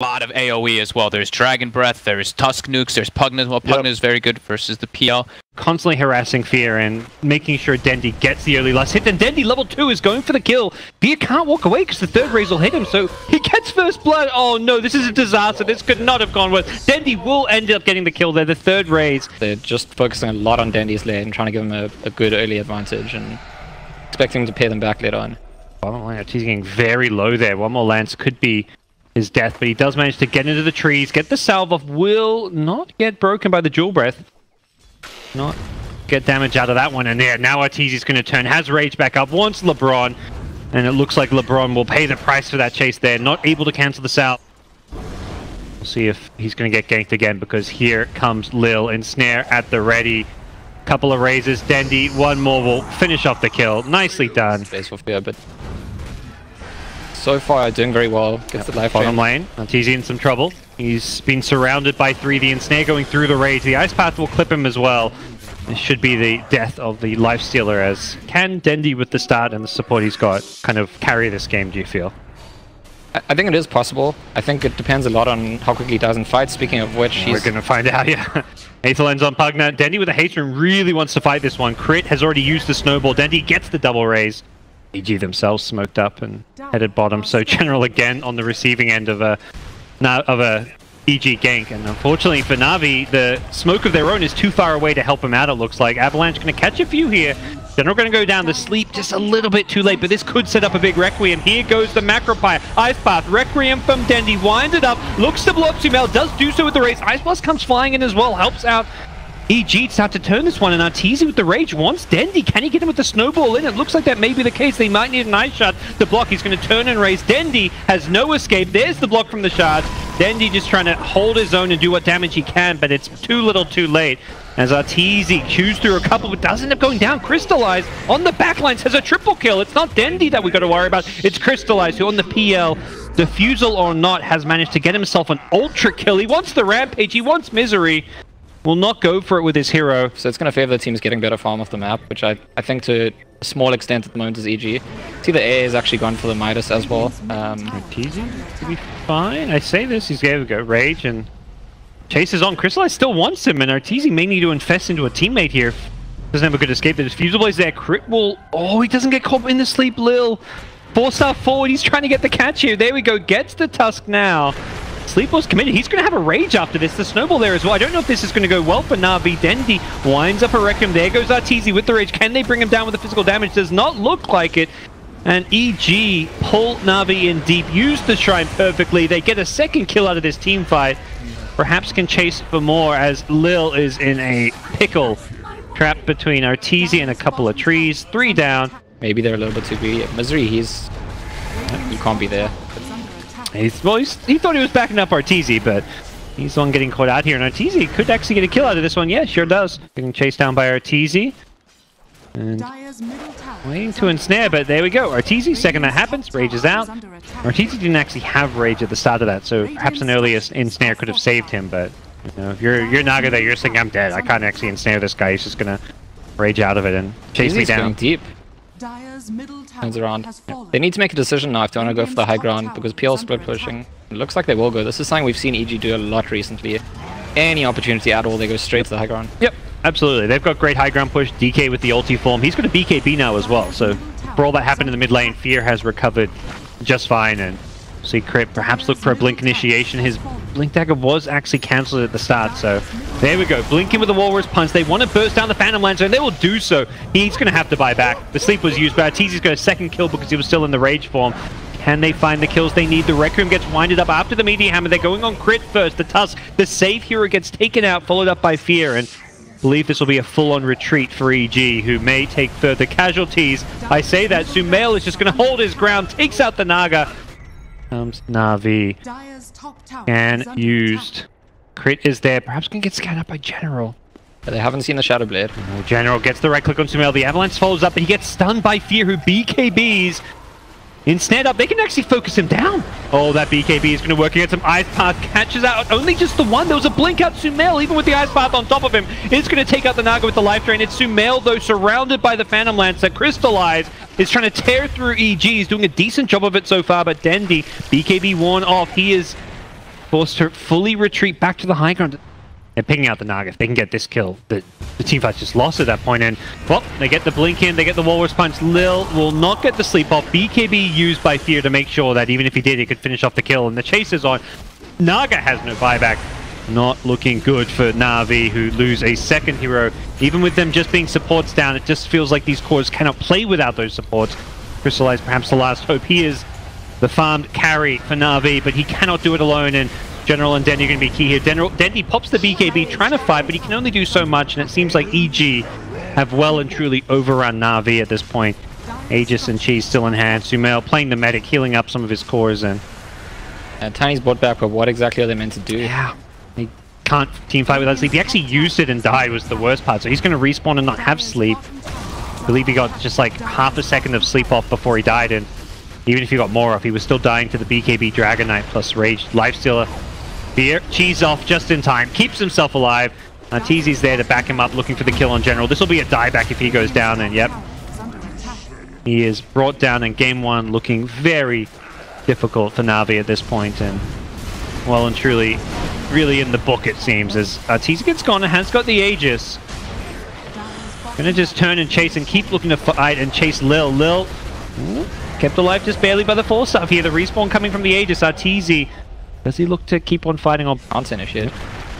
lot of AoE as well. There's Dragon Breath, there's Tusk Nukes, there's Pugna. Well, Pugna is very good versus the PL. Constantly harassing Fear and making sure Dendi gets the early last hit. And Dendi, level 2, is going for the kill. Fear can't walk away because the third raise will hit him, so he gets first blood. Oh no, this is a disaster. This could not have gone well. Dendi will end up getting the kill there, the third raise. They're just focusing a lot on Dendi's lane, trying to give him a good early advantage and expecting him to pay them back later on. Bottom lane, he's getting very low there. One more lance could be his death, but he does manage to get into the trees, get the salve off, will not get broken by the Jewel Breath. Not get damage out of that one, and there, now Arteezy's going to turn, has Rage back up, wants LeBron, and it looks like LeBron will pay the price for that chase there, not able to cancel the salve. We'll see if he's going to get ganked again, because here comes Lil, Ensnare at the ready. Couple of raises, Dendi, one more will finish off the kill. Nicely done. Space for Fear, but so far doing very well. Gets the life bottom lane. Arteezy in some trouble. He's been surrounded by 3. The Ensnare going through the rage. The Ice Path will clip him as well. This should be the death of the Lifestealer, as can Dendi with the start and the support he's got kind of carry this game, do you feel? I think it is possible. I think it depends a lot on how quickly he does in fight. Speaking of which, we're going to find out, yeah. Aethel ends on Pugna. Dendi with a haste room really wants to fight this one. Crit has already used the snowball. Dendi gets the double raise. EG themselves smoked up and headed bottom. So General again on the receiving end of a EG gank. And unfortunately for Na'Vi, the smoke of their own is too far away to help him out, it looks like. Avalanche going to catch a few here. General going to go down to sleep just a little bit too late, but this could set up a big Requiem. Here goes the Macropire. Ice Path, Requiem from Dendi, winded up, looks to block Sumail, does do so with the race. Ice Blast comes flying in as well, helps out EG start to turn this one, and Arteezy with the rage wants Dendi. Can he get him with the snowball in? It looks like that may be the case. They might need an ice shot to block. He's going to turn and raise. Dendi has no escape. There's the block from the shards. Dendi just trying to hold his own and do what damage he can, but it's too little too late. As Arteezy chews through a couple, but does end up going down. Crystallize on the backlines has a triple kill. It's not Dendi that we got to worry about. It's Crystallize, who on the PL, Diffusal or not, has managed to get himself an ultra kill. He wants the Rampage. He wants Misery. Will not go for it with his hero. So it's going to favor the teams getting better farm off the map, which I think to a small extent at the moment is EG. See the A has actually gone for the Midas as well. Arteezy to be fine. I say this, he's going to go Rage and chases on. Crystallize still wants him, and Arteezy may need to infest into a teammate here. Doesn't have a good escape. The Diffusal Blaze there. Crit will... Oh, he doesn't get caught in the sleep, Lil. 4-star forward. He's trying to get the catch here. There we go. Gets the Tusk now. Sleep was committed. He's going to have a rage after this. The snowball there as well. I don't know if this is going to go well for Na'Vi. Dendi winds up a Requiem. There goes Arteezy with the rage. Can they bring him down with the physical damage? Does not look like it. And EG pull Na'Vi in deep. Use the Shrine perfectly. They get a second kill out of this team fight. Perhaps can chase for more, as Lil is in a pickle. Trapped between Arteezy and a couple of trees. 3 down. Maybe they're a little bit too greedy. Misery, you can't be there. He thought he was backing up Arteezy, but he's the one getting caught out here. And Arteezy could actually get a kill out of this one. Yeah, sure does. Getting chased down by Arteezy. And waiting to ensnare, but there we go. Arteezy, second that happens, Rage is out. Arteezy didn't actually have Rage at the start of that, so perhaps an earlier ensnare could have saved him, but you know, if you're Naga there, you're thinking, I'm dead. I can't actually ensnare this guy. He's just going to Rage out of it and chase me down. Going deep. Turns around. They need to make a decision now if they want to go for the high ground, because PL split pushing. It looks like they will go. This is something we've seen EG do a lot recently. Any opportunity at all, they go straight to the high ground. Yep, absolutely. They've got great high ground push. DK with the ulti form. He's going to BKB now as well. So for all that happened in the mid lane, Fear has recovered just fine. And see Crit perhaps look for a Blink initiation. His Blink dagger was actually cancelled at the start. So there we go. Blinking with the Walrus Punch. They want to burst down the Phantom Lancer, and they will do so. He's going to have to buy back. The sleep was used, but Arteezy's got a second kill because he was still in the Rage form. Can they find the kills they need? The Requiem gets winded up after the Meteor Hammer. They're going on Crit first. The Tusk, the safe hero, gets taken out, followed up by Fear. And I believe this will be a full-on retreat for EG, who may take further casualties. I say that. Sumail is just going to hold his ground, takes out the Naga. Comes Na'Vi. And used. Crit is there. Perhaps can get scanned up by General. But they haven't seen the Shadow Blade. Oh, General gets the right click on Sumail. The Avalanche follows up, but he gets stunned by Fear, who BKBs. Instead up, they can actually focus him down. Oh, that BKB is going to work against him. Ice Path catches out only just the one. There was a blink out Sumail, even with the Ice Path on top of him. It's going to take out the Naga with the life drain. It's Sumail, though, surrounded by the Phantom Lancer. Crystallize is trying to tear through EG. He's doing a decent job of it so far, but Dendi, BKB worn off. He is forced to fully retreat back to the high ground. They're picking out the Naga. If they can get this kill, the teamfight's just lost at that point. And, well, they get the blink in, they get the Walrus Punch. Lil will not get the sleep off. BKB used by Fear to make sure that even if he did, he could finish off the kill. And the chase is on. Naga has no buyback. Not looking good for Na'Vi, who lose a second hero. Even with them just being supports down, it just feels like these cores cannot play without those supports. Crystallize perhaps the last hope. He is the farmed carry for Na'Vi, but he cannot do it alone, and General and Dendy are going to be key here. Dendy pops the BKB, trying to fight, but he can only do so much, and it seems like EG have well and truly overrun Na'Vi at this point. Aegis and Cheese still in hand. Sumail playing the medic, healing up some of his cores, and Tiny's brought back, but what exactly are they meant to do? yeah. He can't team fight without sleep. He actually used it and died was the worst part. So he's going to respawn and not have sleep. I believe he got just like half a second of sleep off before he died. And even if he got more off, he was still dying to the BKB Dragon Knight plus Rage Lifestealer. Fear, Cheese off just in time. Keeps himself alive. Teezy's there to back him up, looking for the kill on General. This will be a dieback if he goes down. And yep, he is brought down in game one, looking very difficult for Na'Vi at this point. And well and truly, really in the book, it seems, as Teezy gets gone and has got the Aegis. Gonna just turn and chase and keep looking to fight and chase Lil. Lil kept alive just barely by the 4-star here. The respawn coming from the Aegis. Teezy, does he look to keep on fighting on? Can't initiate.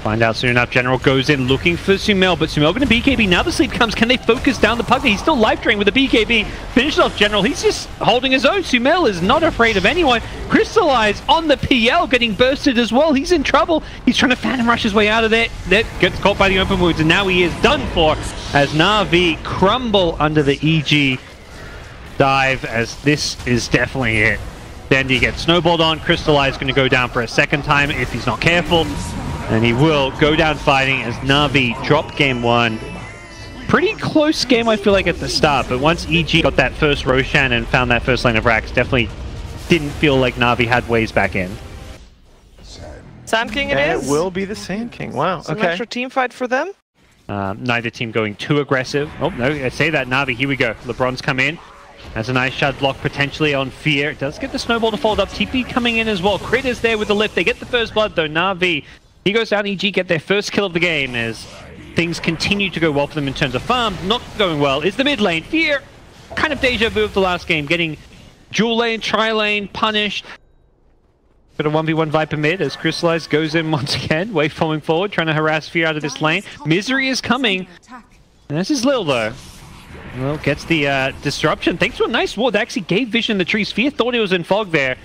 Find out soon enough. General goes in looking for Sumail, but Sumail going to BKB. Now the sleep comes. Can they focus down the Pugna? He's still life drained with the BKB. Finishes off General. He's just holding his own. Sumail is not afraid of anyone. Crystallize on the PL, getting bursted as well. He's in trouble. He's trying to phantom rush his way out of there. That gets caught by the open wounds, and now he is done for as Na'Vi crumble under the EG dive, as this is definitely it. Dendy gets snowballed on. Crystallize going to go down for a second time if he's not careful. And he will go down fighting as Na'Vi drop game one. Pretty close game, I feel like, at the start. But once EG got that first Roshan and found that first lane of racks, definitely didn't feel like Na'Vi had ways back in. Sand King it is? It will be the Sand King. Wow, Some okay. extra team fight for them? Neither team going too aggressive. Oh, no, I say that, Na'Vi. Here we go. LeBron's come in. Has a nice shot block potentially on Fear. It does get the snowball to fold up. TP coming in as well. Crit is there with the lift. They get the first blood, though. Na'Vi, he goes down. EG get their first kill of the game as things continue to go well for them in terms of farm. Not going well is the mid lane. Fear, kind of deja vu of the last game, getting dual lane, tri-lane, punished. Got a 1v1 Viper mid as Crystallize goes in once again, waveforming forward, trying to harass Fear out of this lane. Misery is coming. And this is Lil, though. Well, gets the disruption. Thanks to a nice ward that actually gave vision in the trees. Fear thought he was in fog there.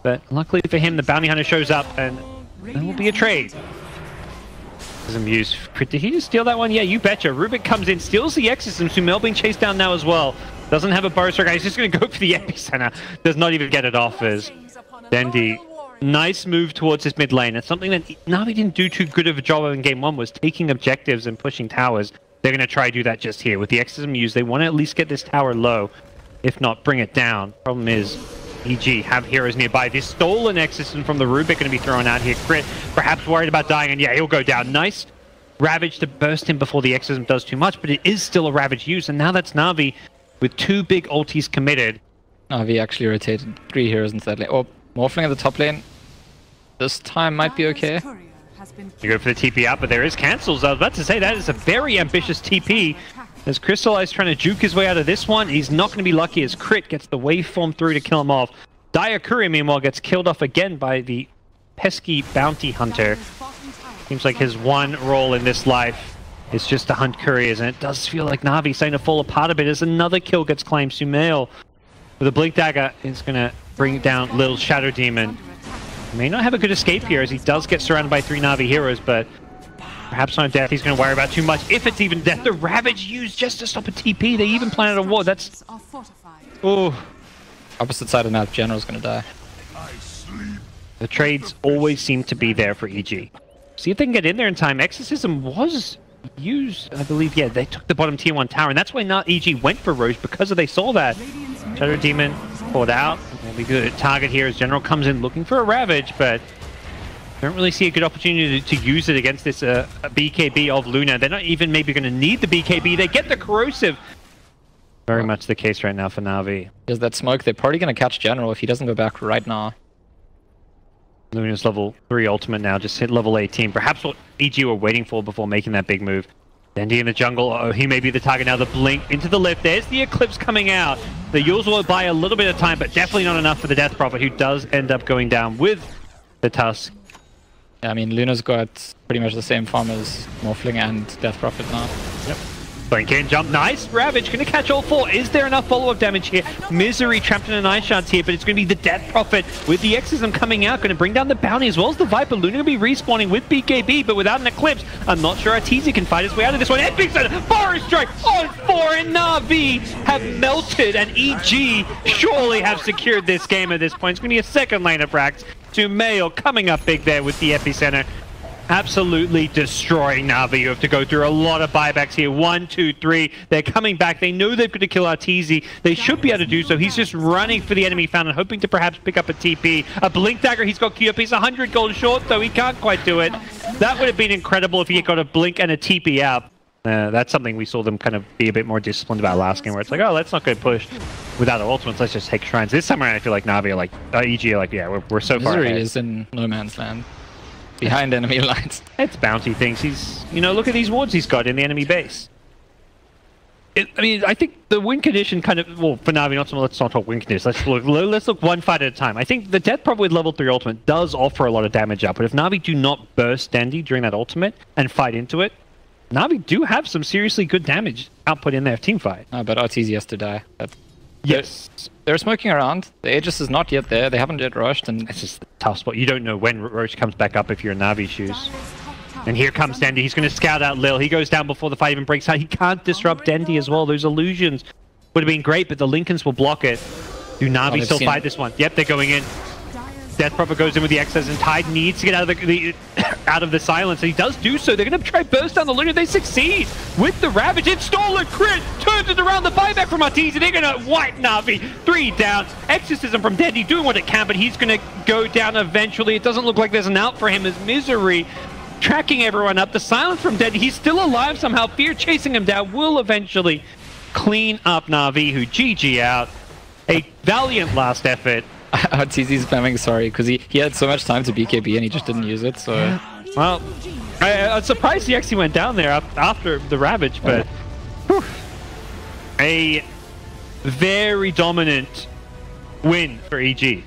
But luckily for him, the bounty hunter shows up and there will be a trade. Doesn't use crit. Did he just steal that one? Yeah, you betcha. Rubik comes in, steals the Exorcism. Sumail being chased down now as well. Doesn't have a burrow strike. He's just going to go for the epicenter. Does not even get it off as Dendy. Nice move towards his mid lane. It's something that Na'Vi didn't do too good of a job of in game one, was taking objectives and pushing towers. They're going to try to do that just here. With the Exorcism used, they want to at least get this tower low. If not, bring it down. Problem is, EG have heroes nearby. This stolen Exorcism from the Rubik going to be thrown out here. Crit, perhaps worried about dying, and yeah, he'll go down. Nice Ravage to burst him before the Exorcism does too much, but it is still a Ravage use, and now that's Na'Vi with 2 big ultis committed. Na'Vi actually rotated 3 heroes in that lane. Oh, Morphling at the top lane. This time might be okay. You go for the TP out, but there is cancels. I was about to say that is a very ambitious TP. As Crystallize trying to juke his way out of this one, he's not going to be lucky as Crit gets the waveform through to kill him off. Diakuri, meanwhile, gets killed off again by the pesky bounty hunter. Seems like his one role in this life is just to hunt couriers, and it does feel like Na'Vi starting to fall apart a bit as another kill gets claimed. Sumail with a Blink Dagger is going to bring down Little Shadow Demon. May not have a good escape here as he does get surrounded by 3 Na'Vi heroes, but perhaps on death he's going to worry about too much, if it's even death. The Ravage used just to stop a TP. They even planted a ward. That's... Oh. Opposite side of the map, General's going to die. The trades always seem to be there for EG. See if they can get in there in time. Exorcism was used, I believe. Yeah, they took the bottom tier 1 tower, and that's why not EG went for Roche, because they saw that. Shadow Demon pulled out. They'll be good at target here as General comes in looking for a Ravage, but don't really see a good opportunity to use it against this BKB of Luna. They're not even maybe going to need the BKB. They get the Corrosive. Very much the case right now for Na'Vi. There's that smoke. They're probably going to catch General if he doesn't go back right now. Luna's level 3 ultimate now, just hit level 18. Perhaps what EG were waiting for before making that big move. Dendi in the jungle. Oh, he may be the target now. The blink into the lift. There's the Eclipse coming out. The Yules will buy a little bit of time, but definitely not enough for the Death Prophet, who does end up going down with the Tusk. Yeah, I mean, Luna's got pretty much the same farm as Morphling and Death Prophet now. Yep. Blink in, jump, nice. Ravage gonna catch all 4. Is there enough follow-up damage here? Misery trapped in an Ice Shards here, but it's gonna be the Death Prophet with the Exorcism coming out, gonna bring down the bounty as well as the Viper. Luna gonna be respawning with BKB, but without an Eclipse. I'm not sure Arteezy can fight his way out of this one. Epic Forest Strike on 4, and Na'Vi have melted, and EG surely have secured this game at this point. It's gonna be a second lane of racks to Mail coming up big there with the Epicenter. Absolutely destroying Na'Vi. You have to go through a lot of buybacks here. 1, 2, 3. They're coming back. They know they've got to kill Arteezy. They should be able to do so. He's just running for the enemy fountain, hoping to perhaps pick up a TP. A Blink Dagger. He's got queued up. He's 100 gold short, though. He can't quite do it. That would have been incredible if he had got a Blink and a TP out. That's something we saw them kind of be a bit more disciplined about last game, where it's like, oh, let's not go push without our ultimates. Let's just take shrines. This time around, I feel like Na'Vi are like, EG are like, yeah, we're so far ahead. Misery is in no man's land. Behind enemy lines. It's bounty things. He's, you know, look at these wards he's got in the enemy base. I mean, I think the win condition kind of, well, for Na'Vi, let's not talk win conditions. Let's look one fight at a time. I think the Death Prophet with level 3 ultimate does offer a lot of damage up, but if Na'Vi do not burst Dendi during that ultimate and fight into it, Na'Vi do have some seriously good damage output in their team fight. But Arteezy has to die. Yes. They're smoking around. The Aegis is not yet there. They haven't yet rushed, and it's just a tough spot. You don't know when Roche comes back up if you're in Na'Vi's shoes. And here comes Dendi. He's going to scout out Lil. He goes down before the fight even breaks out. He can't disrupt Dendi as well. Those illusions would have been great, but the Lincolns will block it. Do Na'Vi still fight this one? Yep, they're going in. Death Prophet goes in with the Excess, and Tide needs to get out of the silence, and he does do so. They're going to try burst down the Luna. They succeed with the Ravage. Install a crit, turns it around. The buyback from Arteezy. They're going to wipe Na'Vi. 3 down. Exorcism from Dendi doing what it can, but he's going to go down eventually. It doesn't look like there's an out for him as Misery tracking everyone up. The silence from Dendi. He's still alive somehow. Fear chasing him down will eventually clean up Na'Vi, who GG out. A valiant last effort. Arteezy's spamming sorry because he had so much time to BKB and he just didn't use it. So, well, I'm surprised he actually went down there after the Ravage, but whew, a very dominant win for EG.